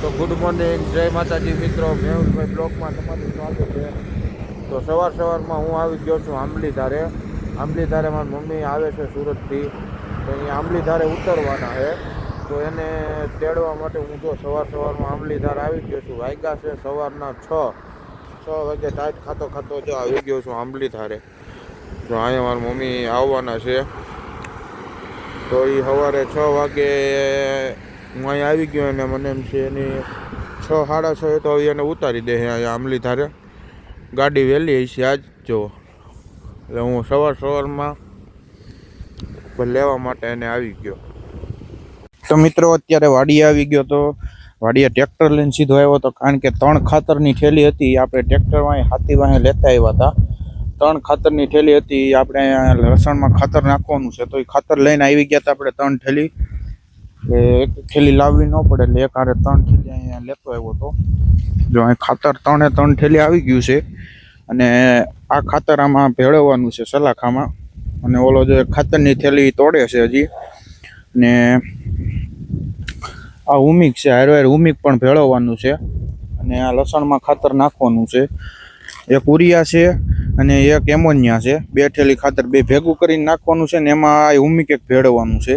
તો good morning, જય માતાજી મિત્રો. મેહુલભાઈ બ્લોગમાં તમારું સ્વાગત છે. તો સવારમાં હું આવી ગયો છું આંબલી ધારે. મારી મમ્મી આવે છે સુરતથી, તો અહીંયા આંબલી ધારે ઉતરવાના છે. તો એને તેડવા માટે હું જો સવારમાં આંબલી ધાર આવી ગયો છું. વાગ્યા છે સવારના 6 વાગે. ટાઈટ ખાતો જો આવી ગયો છું આંબલી ધારે. તો અહીંયા મારી મમ્મી આવવાના છે. તો એ સવારે 6 વાગે હું અહીંયા આવી ગયો અને મને એમ છે એની 6 સાડા 6 તો એને ઉતારી દે અહીંયા આંબલી ધારે. ગાડી વહેલી હશે આજ જો. એટલે હું સવારમાં લેવા માટે એને આવી ગયો. તો મિત્રો અત્યારે વાડીએ આવી ગયો. તો વાડીએ ટ્રેક્ટર લઈને સીધો આવ્યો હતો, કારણ કે 3 ખાતરની થેલી હતી. આપણે ટ્રેક્ટરમાં હાથી વાહે લેતા આવ્યા હતા. 3 ખાતરની થેલી હતી. આપણે લસણમાં ખાતર નાખવાનું છે, તો એ ખાતર લઈને આવી ગયા હતા આપણે 3 થેલી. એક થેલી લાવવી ન પડે એટલે એક હારે 3 થેલી અહીંયા લેતો આવ્યો હતો. જો અહીં ખાતર 3 થેલી આવી ગયું છે. અને આ ખાતર આમાં ભેળવવાનું છે સલાખામાં. અને ઓલો જે ખાતરની થેલી તોડે છે હજી. ને આ હુમિક છે, હારવાર હુમિક પણ ભેળવવાનું છે. અને આ લસણમાં ખાતર નાખવાનું છે. એક ઉરિયા છે અને એક એમોનિયા છે. 2 થેલી ખાતર ભેગું કરીને નાખવાનું છે. ને એમાં આ હુમિક એક ભેળવવાનું છે.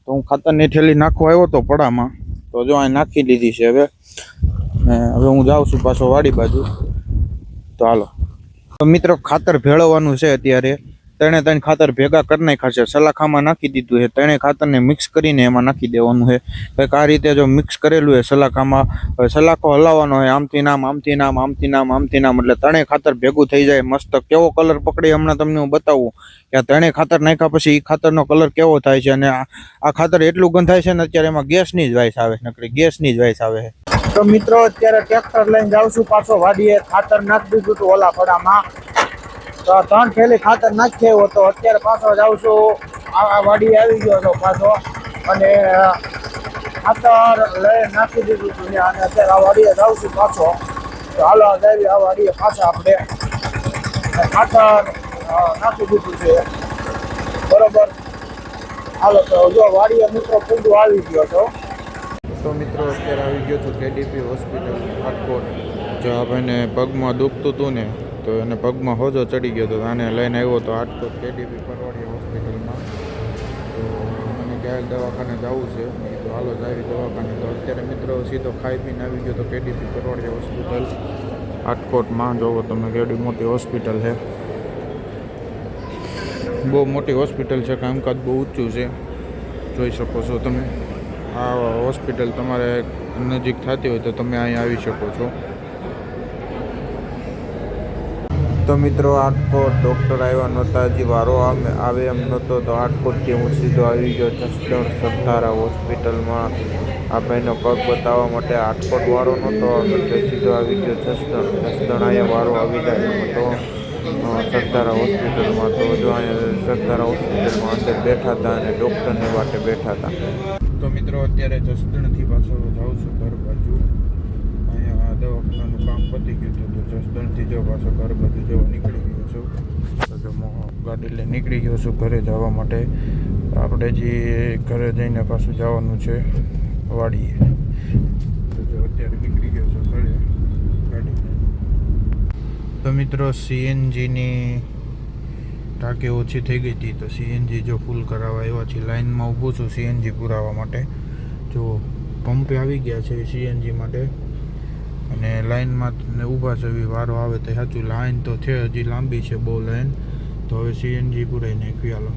તો હું ખાતરની થેલી નાખવા આવ્યો હતો પડામાં, તો જો અહીં નાખી દીધી છે. હવે હું જાઉં છું પાછો વાડી બાજુ. તો હાલો. તો મિત્રો ખાતર ભેળવવાનું છે અત્યારે. 3 ખાતર ભેગા કરી નાખ્યા છે, સલાખામાં નાખી દીધું છે. 3 ખાતરને મિક્સ કરીને એમાં નાખી દેવાનું છે. કંઈક આ રીતે જો મિક્સ કરેલું છે સલાખામાં. સલાખો હલાવવાનો હોય, આમથી નામ આમથી નામ આમથી નામ આમથી નામ, એટલે 3 ખાતર ભેગું થઈ જાય મસ્ત. કેવો કલર પકડી હમણાં તમને હું બતાવું કે આ 3 ખાતર નાખ્યા પછી એ ખાતરનો કલર કેવો થાય છે. અને આ ખાતર એટલું ગંધાય છે ને અત્યારે એમાં ગેસની જ વાઇસ આવે, નકરી ગેસની જ વાઇસ આવે. તો મિત્રો અત્યારે ટ્રેક્ટર લઈને જાઉં છું પાછો વાડીએ. ખાતર નાખી દીધું હતું ઓલા પડામાં. તો 3 થેલી ખાતર નાખી આવ્યો હતો. અત્યારે પાછો જાઉં છું આ વાડીએ આવી ગયો હતો પાછો. અને ખાતર લઈ નાખી દીધું હતું અને અત્યારે આ વાડીએ જાઉં છું પાછો. તો હાલો જાવી આ વાડીએ પાછા આપણે. ખાતર નાખી દીધું છે બરોબર. હાલો તો જો વાડીએ મિત્રો પૂંડું આવી ગયો હતો. તો મિત્રો અત્યારે આવી ગયો છું કેડીપી હોસ્પિટલ રાજકોટ. જો આ ભાઈને પગમાં દુખતું હતું ને, તો એને પગમાં હોજો ચડી ગયો હતો. આને લઈને આવ્યો હતો રાજકોટ કેડીપી પરવાડિયા હોસ્પિટલમાં. તો મને ક્યાંક દવાખાને જવું છે, તો હાલો જાવી દવાખાને. તો અત્યારે મિત્રો સીધો ખાઈ પીને આવી ગયો તો કેડીપી પરવાડિયા હોસ્પિટલ રાજકોટમાં. જોવો તમે કેવડી મોટી હોસ્પિટલ છે, બહુ મોટી હોસ્પિટલ છે. કામકાજ બહુ ઊંચું છે, જોઈ શકો છો તમે. આ હોસ્પિટલ તમારે નજીક થતી હોય તો તમે અહીંયા આવી શકો છો. તો મિત્રો રાજકોટ ડૉક્ટર આવ્યા નહોતા, હજી વારો આવે એમ નહોતો. તો રાજકોટથી હું સીધો આવી ગયો જસદણ સત્તારા હોસ્પિટલમાં. આ ભાઈનો પગ બતાવવા માટે. રાજકોટ વારો નહોતો એટલે સીધો આવી ગયો જસદણ. અહીંયા વારો આવી જાય તો સત્તારા હોસ્પિટલમાં. તો જો અહીંયા સત્તારા હોસ્પિટલમાં અંદર બેઠા હતા અને ડૉક્ટરને માટે બેઠા હતા. તો મિત્રો અત્યારે જસદણથી પાછો જાઉં છું ઘર બાજુ. અહીંયા દવાખાનાનું કામ પતી ગયું હતું, તો જસદણથી જો પાછો ઘર બાજુ જવા નીકળી ગયો છું. તો જો ગાડી લઈને નીકળી ગયો છું ઘરે જવા માટે. આપણે જે ઘરે જઈને પાછું જવાનું છે વાડીએ. તો જો અત્યારે નીકળી ગયો છું ઘરે ગાડી. તો મિત્રો સીએનજીની ટાંકી ઓછી થઈ ગઈ હતી, તો સીએનજી જો ફૂલ કરાવવા આવ્યા છે. લાઇનમાં ઊભું છું સીએનજી પુરાવવા માટે. જો પંપે આવી ગયા છે સીએનજી માટે, અને લાઇનમાં ઊભા છે. વારો આવે તો સાચું. લાઇન તો છે હજી લાંબી છે બહુ લાઇન. તો હવે સીએનજી પુરાઈ નાખી હાલો.